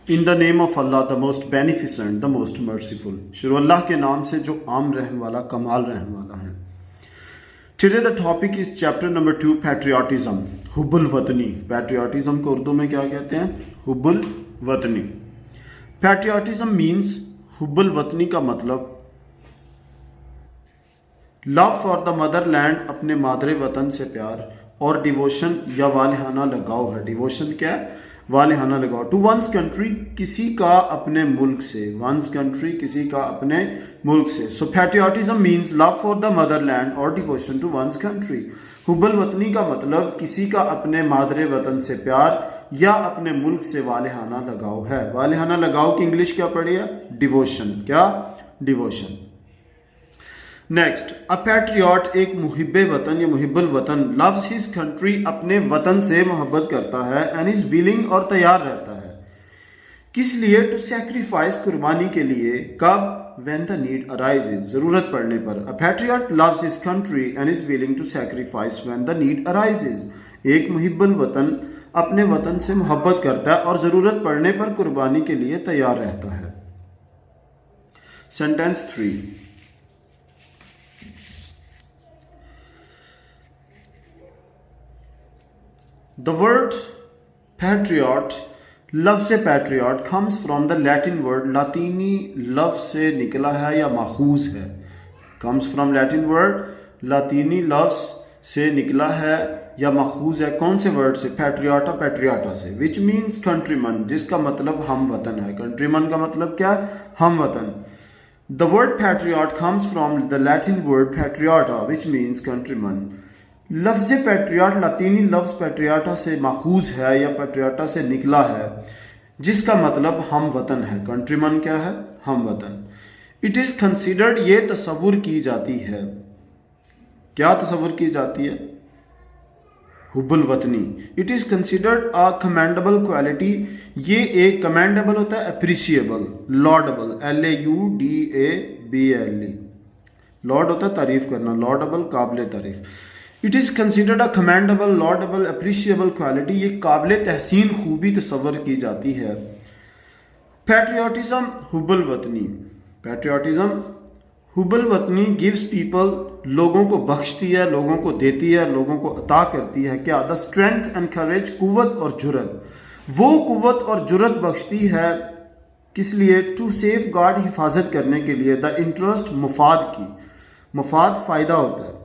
In the name of Allah the most beneficent the most merciful. शुरू अल्लाह के नाम से जो आम रहम वाला, कमाल रहम वाला है। Today the topic is chapter number 2 patriotism, हुब्बुल वतनी। पैट्रियाटिज्म को उर्दू में क्या कहते हैं? हुब्बुल वतनी। पैट्रियाटिज्म मीन्स, हुब्बुल वतनी का मतलब लव फॉर द मदरलैंड, अपने मादरे वतन से प्यार, और डिवोशन या वालिहाना लगाव है। डिवोशन क्या है? वालिहाना लगाव। टू वंस कंट्री, किसी का अपने मुल्क से। वंस कंट्री, किसी का अपने मुल्क से। So patriotism means love for the motherland और डिवोशन टू वंस कंट्री। हुब्बुल वतनी का मतलब किसी का अपने मादरे वतन से प्यार या अपने मुल्क से वालिहाना लगाव है। वालिहाना लगाव की इंग्लिश क्या पड़ी है? डिवोशन। क्या? डिवोशन। नेक्स्ट, अ पैट्रियट एक मुहिब्बे वतन या मुहिब्बुल वतन, लव्स हिज कंट्री, अपने वतन से मोहब्बत करता है, एंड इज विलिंग और तैयार रहता है। किस लिए? टू सैक्रिफाइस, कुर्बानी के लिए। कब? व्हेन द नीड अराइजेज, जरूरत पड़ने पर। A patriot loves his country and is willing to sacrifice when the need arises. एक मुहिब्बुल वतन अपने वतन से मोहब्बत करता है और जरूरत पड़ने पर कुर्बानी के लिए तैयार रहता है। Sentence 3। The word patriot, love से patriot comes from the Latin word, लातीनी लफ्ज से निकला है या माखूज है। comes from Latin word, लातीनी लफ्ज से निकला है या माखूज है। कौन से वर्ड से? patriota, patriota से। which means countryman, जिसका मतलब हम वतन है। countryman का मतलब क्या है? हम वतन। The word patriot comes from the Latin word patriota, which means countryman। लफ्ज पैट्रियाट लातीनी लफ्ज पैट्रियाटा से माखूज है या पैट्रियाटा से निकला है, जिसका मतलब हम वतन है। कंट्रीमन क्या है? हम वतन। इट इज कंसिडर्ड, ये तस्वुर की जाती है। क्या तस्वुर की जाती है? हुब्बुल वतनी। It is considered a commendable quality, ये एक कमेंडेबल होता है, अप्रिशिएबल, लॉर्डेबल, LAUDABLE। लॉर्ड होता है तारीफ करना, लॉर्डेबल काबिल तारीफ। It is considered a commendable, laudable, appreciable quality, ये काबिल तहसीन खूबी तस्वर की जाती है। पैट्रियाटिज्म, हुब्बुल वतनी। पैट्रियाटिज्म, हुब्बुल वतनी गिव्स पीपल, लोगों को बख्शती है, लोगों को देती है, लोगों को अता करती है। क्या? द स्ट्रेंथ एंड करेज, कुव्वत और जुर्रत। वो कुव्वत और जुर्रत बख्शती है किस लिए? टू सेफ गार्ड, हिफाजत करने के लिए। द इंटरेस्ट, मुफाद की। मुफाद फ़ायदा होता है।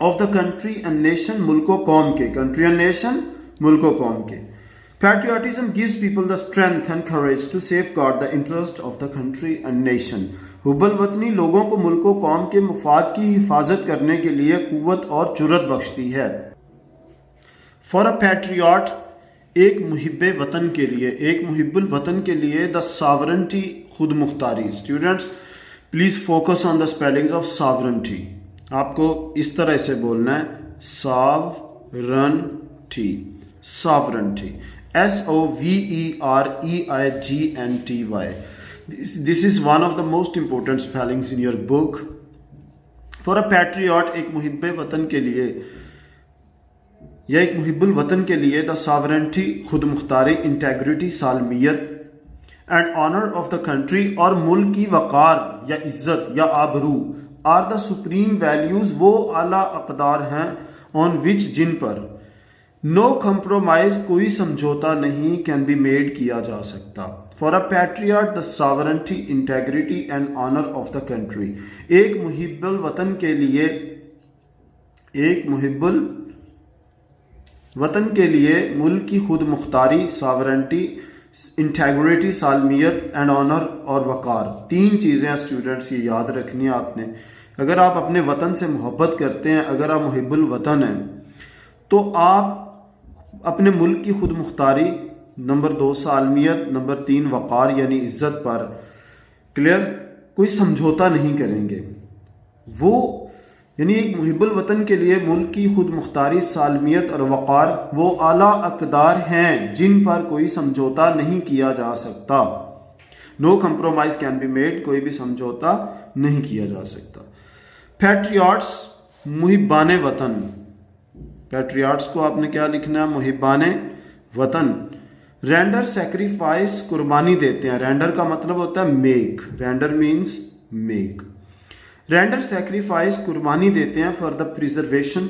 Of the country and nation, मुल्को कौम के। कंट्री एंड नेशन, मुल्को कौम के। Patriotism gives people the strength and courage to safeguard the interest of the country and nation. हुब्बुल वतनी लोगों को मुल्को कौम के मुफाद की हिफाजत करने के लिए कुव्वत और जुर्रत बख्शती है। फॉर अ पैट्रियट, एक मुहिब्बे वतन के लिए, एक मुहिब्बुल वतन के लिए, द सॉवरेंटी, खुद मुख्तारी। Students please focus on the spellings of sovereignty. आपको इस तरह से बोलना है, sovereignty, sovereignty, SOVEREIGNTY। This is one of the most important spellings in your book. For a patriot, एक मुहिब्बे वतन के लिए या एक मुहिब्बुल वतन के लिए, द सॉवरेंटी, खुद मुख्तारी, इंटेग्रिटी, सालमियत, and honour of the country, और मुल्क की वक़ार या इज्जत या आबरू, आर द सुप्रीम वैल्यूज, वो आला अक़दार हैं, ऑन विच, जिन पर, नो कंप्रोमाइज, कोई समझौता नहीं, कैन बी मेड, किया जा सकता। For a patriot, the sovereignty, integrity and honour of the country. एक मुहिब्बुल वतन के लिए, एक मुहिब्बुल वतन के लिए मुल्क की खुद मुख्तारी, सॉवरेंटी, इंटेग्रिटी, सालमियत एंड ऑनर और वक़ार, तीन चीज़ें स्टूडेंट्स ये याद रखनी है आपने। अगर आप अपने वतन से मोहब्बत करते हैं, अगर आप मुहिब्बुल वतन हैं, तो आप अपने मुल्क की खुद मुख्तारी, नंबर 2 सालमियत, नंबर 3 वक़ार यानी इज़्ज़त पर क्लियर कोई समझौता नहीं करेंगे। वो यानी एक मुहिब्बुल वतन के लिए मुल्क की खुद मुख्तारी, सालमियत और वक़ार वो आला अक़दार हैं जिन पर कोई समझौता नहीं किया जा सकता। No compromise can be made, कोई भी समझौता नहीं किया जा सकता। पैट्रियट्स, मुहिब्बाने वतन। पैट्रियट्स को आपने क्या लिखना है? मुहिब्बाने वतन। रेंडर सेक्रीफाइस कुर्बानी देते हैं, रेंडर का मतलब होता है make, render means make. Render sacrifice कुर्बानी देते हैं फॉर द प्रिजर्वेशन,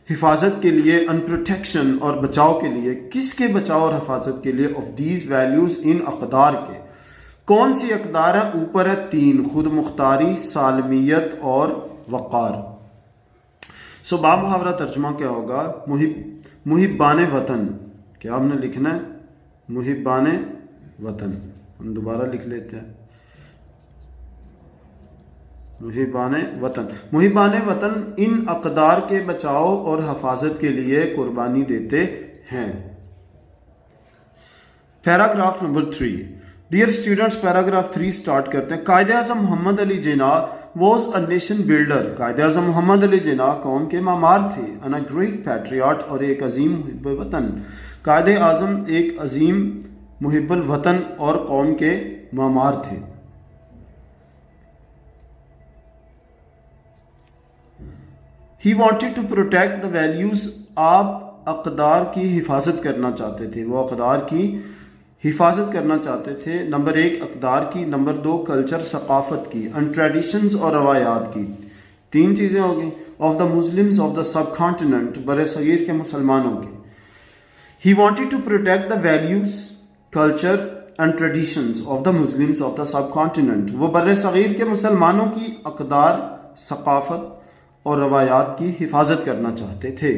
हिफाजत के लिए, अन प्रोटेक्शन और बचाव के लिए, किसके बचाव और हिफाजत के लिए, ऑफ दीज वैल्यूज इन अकदार के, कौन सी अकदार है, ऊपर है 3, खुद मुख्तारी, सालमियत और वक़ार। सो बामुहावरा तर्जुमा क्या होगा, मुहिब्बान वतन, क्या आपने लिखना है, मुहिब्बान वतन, हम दोबारा लिख लेते हैं, मुहिबान वतन। मुहिबान वतन इन अकदार के बचाव और हिफाजत के लिए कुर्बानी देते हैं। Paragraph number 3, dear students, paragraph 3 start करते हैं। Quaid-e Azam Mohammad Ali Jinnah was a nation builder, Quaid-e Azam Mohammad Ali जिन्ना कौम के मामार थे, एंड अ ग्रेट पैट्रियाट और एक अजीम मुहिब वतन। कायदे आज़म एक अजीम मुहिब्बुल वतन और कौम के मामार थे। He wanted to protect the values, आप अकदार की हिफाजत करना चाहते थे, वो अकदार की हिफाजत करना चाहते थे। नंबर 1 अकदार की, नंबर 2 कल्चर सकाफत की, एंड ट्रेडिशंस और रवायात की, 3 चीज़ें हो गई। Of the Muslims of the subcontinent, बर सगीर के मुसलमानों के। He wanted to protect the values, culture and traditions of the Muslims of the subcontinent, वो बर सगीर के मुसलमानों की अकदार, सकाफत और रवायात की हिफाजत करना चाहते थे।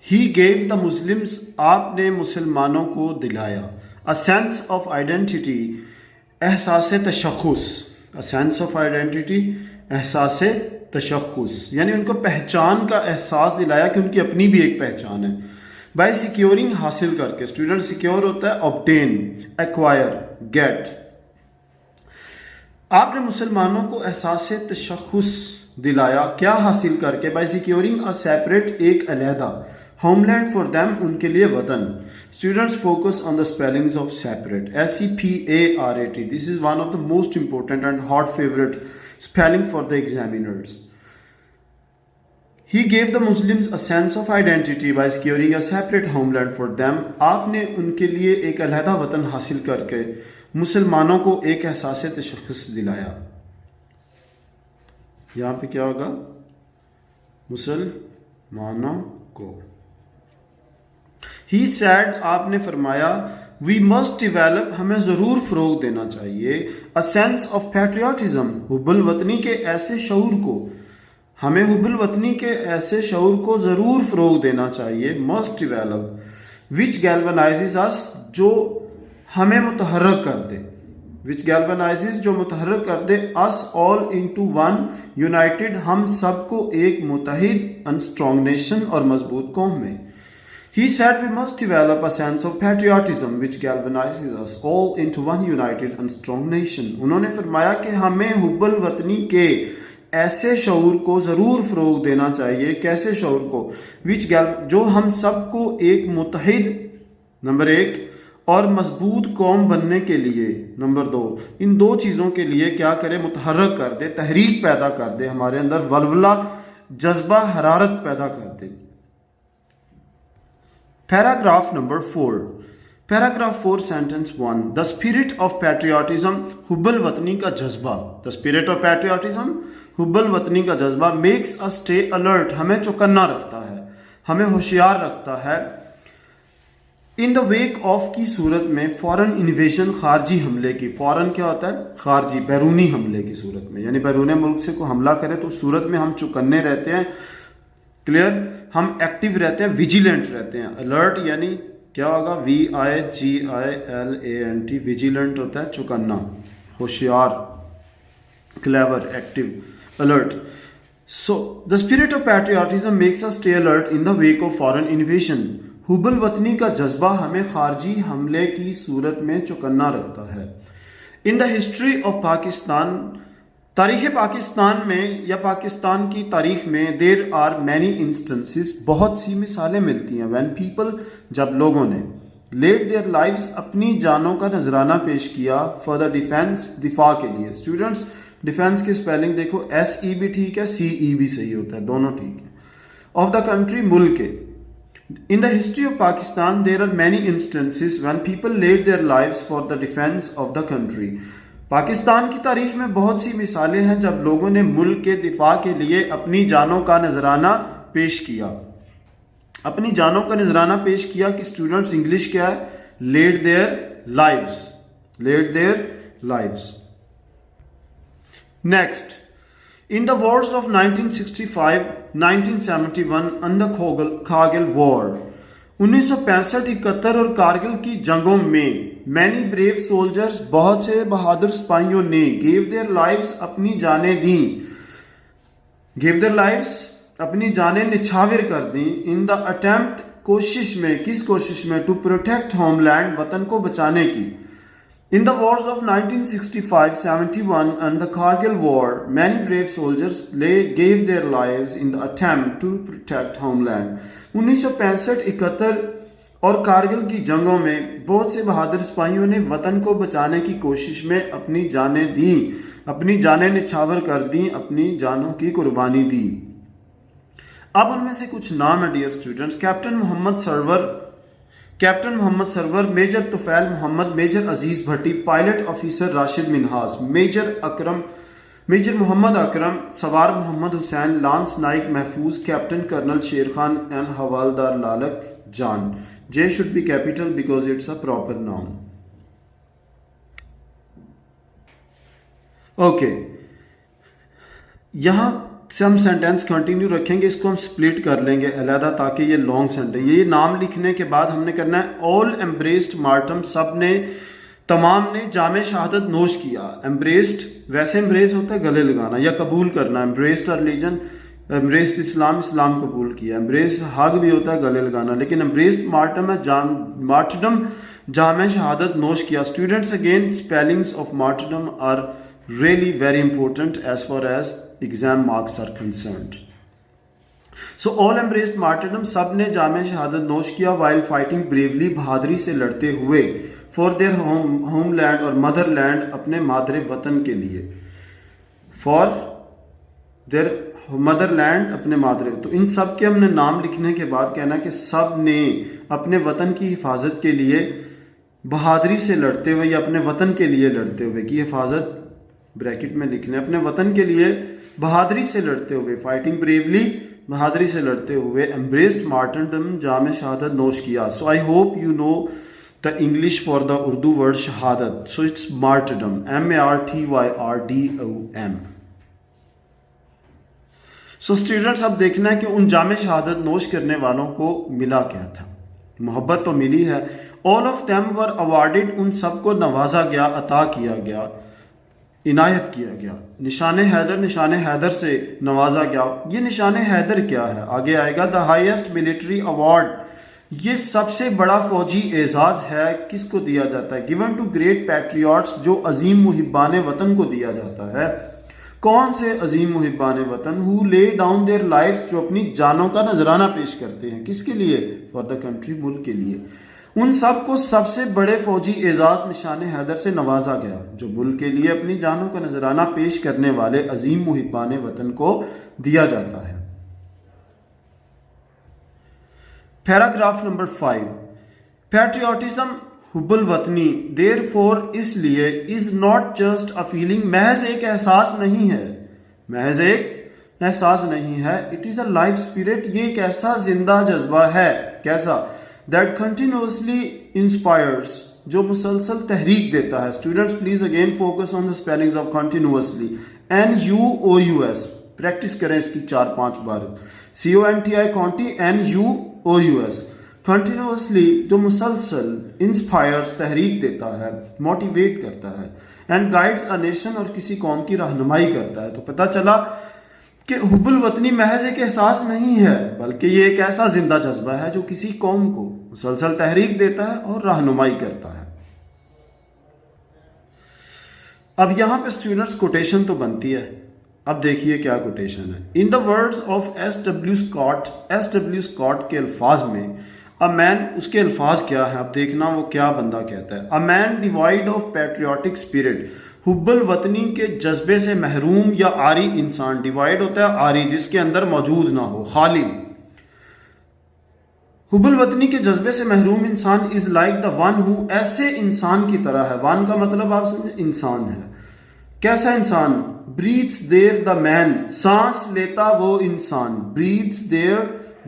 ही गेव द मुस्लिम्स, आपने मुसलमानों को दिलाया, अ सेंस ऑफ आइडेंटिटी, एहसास तशख़्ख़ुस, अ सेंस ऑफ आइडेंटिटी, एहसास तशख़्ख़ुस, यानी उनको पहचान का एहसास दिलाया कि उनकी अपनी भी एक पहचान है। बाय सिक्योरिंग, हासिल करके, स्टूडेंट सिक्योर होता है ऑब्टेन, एक्वायर, गेट। आपने मुसलमानों को एहसास तशख़्ख़ुस दिलाया, क्या हासिल करके, बाय सिक्योरिंग अ सेपरेट, एक अलहदा, होमलैंड फॉर देम, उनके लिए वतन। Students focus on the spellings of separate, SEPARAT, this is one of the most important and hot favourite spelling for the examiners. He gave the Muslims a sense of identity by securing a separate homeland for them, आपने उनके लिए एक अलहदा वतन हासिल करके मुसलमानों को एक एहसास तशख़्ख़ुस दिलाया। यहाँ पे क्या होगा, मुसलमानों को। He said, आपने फरमाया, we must develop, हमें ज़रूर फ़रोग़ देना चाहिए, a sense of patriotism, हुब्बुल वतनी के ऐसे शऊर को, हमें हुब्बुल वतनी के ऐसे शऊर को ज़रूर फ़रोग़ देना चाहिए, must develop, which galvanizes us, जो हमें मुतहर्रक कर दे, which galvanizes, जो मुतहर्रक कर दे, us all into one, united, हम सबको एक मुतहिद and strong nation और मजबूत कौम में। He said we must develop a sense of patriotism which galvanizes us all into one united and strong nation। उन्होंने फरमाया कि हमें हुब्बुल वतनी के ऐसे शऊर को ज़रूर फ़रोग़ देना चाहिए, कैसे शऊर को, जो हम सबको एक मुतहिद, नंबर 1, और मजबूत कौम बनने के लिए, नंबर 2, इन 2 चीज़ों के लिए क्या करे, मुतहर्रक कर दे, तहरीक पैदा कर दे, हमारे अंदर वलवला, जज्बा, हरारत पैदा कर दे। Paragraph number 4, paragraph 4 sentence 1, the spirit of patriotism, हुब्बुल वतनी का जज्बा, द स्पिरिट ऑफ पैट्रियाटिज्म, हुब्बुल वतनी का जज्बा, मेक्स अस स्टे अलर्ट, हमें चौकन्ना रखता है, हमें होशियार रखता है, इन द वेक ऑफ, की सूरत में, फॉरेन इन्वेजन, खारजी हमले की, फॉरेन क्या होता है, खारजी, बैरूनी हमले की सूरत में, यानी बैरून मुल्क से कोई हमला करे तो सूरत में हम चौकन्ने रहते हैं, क्लियर, हम एक्टिव रहते हैं, विजिलेंट रहते हैं। अलर्ट यानी क्या होगा, VIGILANT, विजिलेंट होता है चौकन्ना, होशियार, clever, active, alert. So the spirit of patriotism makes us stay alert in the wake of foreign invasion, हुब्बुल वतनी का जज्बा हमें खारजी हमले की सूरत में चौकन्ना रखता है। In the history of Pakistan, तारीख़ पाकिस्तान में या पाकिस्तान की तारीख़ में, देर आर मैनी इंस्टेंसेस, बहुत सी मिसालें मिलती हैं, व्हेन पीपल, जब लोगों ने, लेट देयर लाइव्स, अपनी जानों का नजराना पेश किया, फॉर द डिफेंस, दिफा के लिए। स्टूडेंट्स डिफेंस की स्पेलिंग देखो, SE भी ठीक है, CE भी सही होता है, दोनों ठीक है। ऑफ द कंट्री, मुल्क के, In the history of Pakistan, there are many instances when people laid their lives for the defense of the country. Pakistan की तारीख में बहुत सी मिसालें हैं जब लोगों ने मुल्क के दिफा के लिए अपनी जानों का नजराना पेश किया। अपनी जानों का नजराना पेश किया कि स्टूडेंट्स इंग्लिश क्या है? Led their lives, led their lives. Next, in the wars of 1965, 1971 and the Kargil War, 1965-71 और कारगिल की जंगों में many brave soldiers, बहुत से बहादुर सिपाहियों ने gave their lives, अपनी जानें दी, gave their lives, अपनी जानें निछावर कर दी, in the attempt, कोशिश में, किस कोशिश में? to protect homeland, वतन को बचाने की। In the wars of 1965-71 and the Kargil War, many brave soldiers gave their lives in the attempt to protect homeland. 1965-71 और कारगिल की जंगों में बहुत से बहादुर सिपाहियों ने वतन को बचाने की कोशिश में अपनी जानें दी, अपनी जानें निछावर कर दी, अपनी जानों की कुर्बानी दी। अब उनमें से कुछ नाम है dear students. Captain Mohammad Sarwar, major Tufail Mohammad, major Aziz Bhatti, pilot officer Rashid Minhas, major Mohammad Akram, सवार मोहम्मद हुसैन, लांस नाइक महफूज, कैप्टन कर्नल शेर खान एंड हवालदार Lalak Jan. J should be capital because it's a proper noun. Okay, यहां से हम सेंटेंस कंटिन्यू रखेंगे, इसको हम स्प्लिट कर लेंगे अलहदा ताकि ये लॉन्ग सेंटेंस। ये नाम लिखने के बाद हमने करना है ऑल एम्ब्रेस्ड मार्टम, सब ने, तमाम ने जामे शहादत नोश किया। एम्ब्रेस्ड, वैसे एम्ब्रेस होता है गले लगाना या कबूल करना, एम्ब्रेस्ड रिलीजन, एम्ब्रेस्ड इस्लाम, इस्लाम कबूल किया। एम्ब्रेस हग भी होता है गले लगाना, लेकिन एम्ब्रेस्ड मार्टम है मार्टरडम, जामे शहादत नोश किया। Students again spellings of martyrdom are really very important as far as exam marks are concerned. So all embraced martyrdom, सब ने जामे शहादत नोश किया while fighting bravely, बहादुरी से लड़ते हुए, for their homeland और motherland, अपने मादरे वतन के लिए, for their motherland, अपने मादरे। तो इन सब के हमने नाम लिखने के बाद कहना कि सब ने अपने वतन की हिफाजत के लिए बहादुरी से लड़ते हुए या अपने वतन के लिए लड़ते हुए की हिफाजत ब्रैकेट में लिखने, अपने वतन के लिए बहादुरी से लड़ते हुए, फाइटिंग ब्रेवली, बहादुरी से लड़ते हुए, एम्ब्रेस्ड मार्टरडम, जामे शहादत नोश किया। So I hope you know the English for the Urdu word शहादत। So it's martyrdom, MARTYRDOM। So students, अब देखना है कि उन जामे शहादत नोश करने वालों को मिला क्या था। मोहब्बत तो मिली है। All of them were awarded, उन सबको नवाजा गया, अता किया गया, इनायत किया गया। निशान हैदर से नवाजा गया। ये निशान हैदर क्या है? आगे आएगा। द हाईएस्ट मिलिट्री अवार्ड, ये सबसे बड़ा फौजी एजाज है। किसको दिया जाता है? गिवन टू ग्रेट पैट्रियट्स, जो अजीम मुहिब्बान वतन को दिया जाता है। कौन से अजीम मुहिब्बान वतन? Who lay down their lives, जो अपनी जानों का नजराना पेश करते हैं। किसके लिए? फॉर द कंट्री, मुल्क के लिए। उन सब को सबसे बड़े फौजी एजाज निशान हैदर से नवाजा गया, जो मुल्क के लिए अपनी जानों का नजराना पेश करने वाले अजीम मुहिब्बान वतन को दिया जाता है। पैराग्राफ नंबर 5, पैट्रियोटिज्म, हुब्बुल वतनी, देयरफॉर, इसलिए, is not just a feeling, महज एक एहसास नहीं है, महज एक एहसास नहीं है। It is a life spirit, ये एक ऐसा जिंदा जज्बा है। कैसा? दैट कंटिन्यूअसली इंस्पायर्स, जो मुसलसल तहरीक देता है। Students please again focus on the spellings of continuously. NUOUS, practice करें इसकी 4-5 बार। CONTI, कॉन्टी, NUOUS, कंटिन्यूअसली, जो मुसलसल, इंस्पायर्स, तहरीक देता है, मोटिवेट करता है, एंड गाइड्स अ नेशन, और किसी कौम की रहनुमाई करता है। तो पता चला कि हुब्बुल वतनी महज एक एहसास नहीं है, बल्कि ये एक ऐसा जिंदा जज्बा है जो किसी कौम को मुसलसल तहरीक देता है और रहनुमाई करता है। अब यहां पे स्टूडेंट्स कोटेशन तो बनती है। अब देखिए क्या कोटेशन है। In the words of SW Scott के अल्फाज में, अ मैन, उसके अल्फाज क्या है? अब देखना वो क्या बंदा कहता है। A man devoid of patriotic spirit, हुब्बुल वतनी के जज्बे से महरूम या आरी इंसान। डिवाइड होता है आरी, जिसके अंदर मौजूद ना हो, खाली। हुब्बुल वतनी के जज्बे से महरूम इंसान is like the one who, ऐसे इंसान की तरह है। वन का मतलब आप समझे, इंसान है। कैसा इंसान? ब्रीथ्स देयर द मैन, सांस लेता वो इंसान। Breathes there,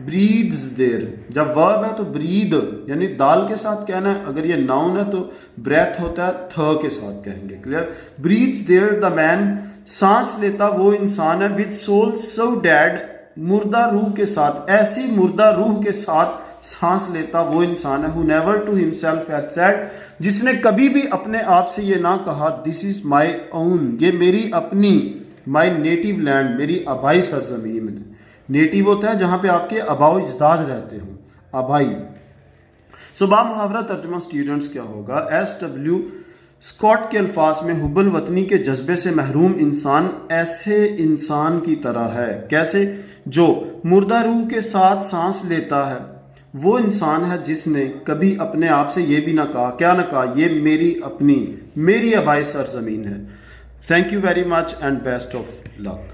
breathes there. जब वर्ब है तो ब्रीद यानी दाल के साथ कहना है, अगर ये नाउन है तो ब्रेथ होता है थ के साथ कहेंगे। Clear? Breathes there the man, सांस लेता वो इंसान है। विद सोल सो डेड, मुर्दा रूह के साथ, ऐसी मुर्दा रूह के साथ सांस लेता वो इंसान है। Who never to himself had said, जिसने कभी भी अपने आप से ये ना कहा दिस इज माई ओन, ये मेरी अपनी, माई नेटिव लैंड, मेरी आबाई सरजमीन है। नेटिव होता है जहां पे आपके आबाओ इजदाद रहते हो, आबाई। सो बामुहावरा तर्जुमा स्टूडेंट्स क्या होगा? SW स्कॉट के अल्फाज में हुब्बुल वतनी के जज्बे से महरूम इंसान ऐसे इंसान की तरह है। कैसे? जो मुर्दा रूह के साथ सांस लेता है। वो इंसान है जिसने कभी अपने आप से ये भी ना कहा, क्या ना कहा, ये मेरी अपनी, मेरी आबाई सरजमीन है। Thank you very much and best of luck.